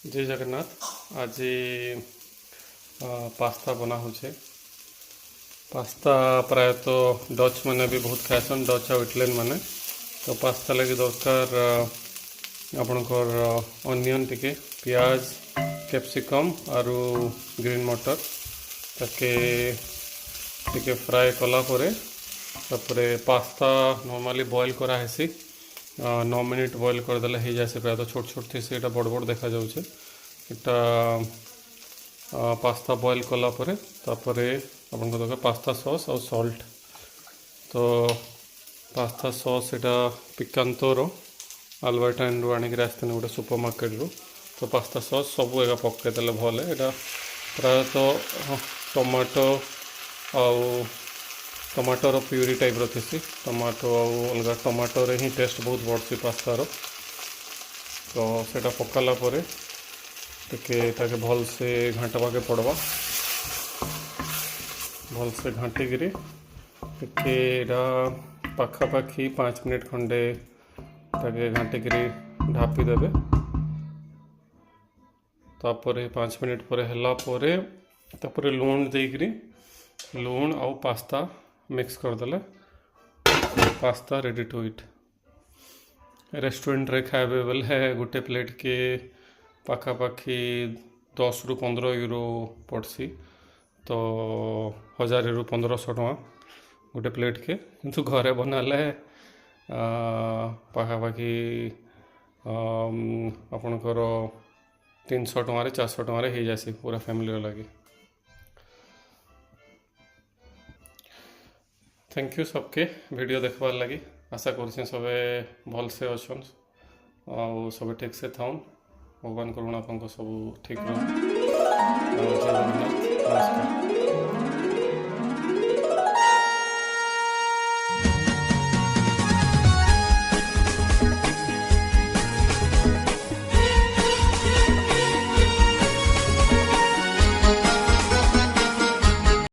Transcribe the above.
जय जगन्नाथ। आज पास्ता बना होचे। पास्ता प्रायतः डच मैंने भी बहुत खाएसन, डच आ इटलियन मैंने। तो पास्ता लगे दरकार आपणकर अनियन टिके, पियाज, कैप्सिकम आरु ग्रीन मटर ताके टिके फ्राए कला परे तापरे पास्ता नॉर्मली बॉयल करा हेसी 9 मिनिट बॉयल करदेले हो जाए। प्रायतः छोट छोट थी से बड़ बड़ देखा जाऊे। इटा पास्ता बॉयल कला परे तापरे अपन को दरकार पास्ता सॉस और सॉल्ट। तो पास्ता सॉस एटा पिकांतोर आलबर्टाइन रु आनिक आसते गोटे सुपर मार्केट रु। तो पास्ता सॉस सब एका पकईदे भल है। प्रायतः टमाटो आउ टमाटर प्यूरी टाइप थी। टमाटो अलग टमाटो रे ही टेस्ट बहुत बढ़सी पास्तार। तो सेटा पकाला परे टिके भल से घाटवाके पड़वा। भल से घाटिकी टिके पाखापाखि 5 मिनिट खंडे ताके घाटिकी ढापी देवे। तापरे 5 मिनिट पर हला परे तापरे लूण देकरी लूण आउ पास्ता मिक्स करदेले pasta ready to eat. Restaurant रे खाइबे बेले गोटे प्लेट के पाखापाखि 10 रु 15 यूरो पड़सी। तो 1000 रु 1500 टका गोटे प्लेट के। किंतु घरे बनाले पाखापाखि आपणकर 300 टकर 400 टकर हो जासी पूरा फैमिली लगे। थैंक यू सबके वीडियो देखबार लगी। आशा कर सबे भल से अच्छन और सब ठीक से थाउन। भगवान करुणा आपको सब ठीक रहो। जय जगन्नाथ, नमस्कार।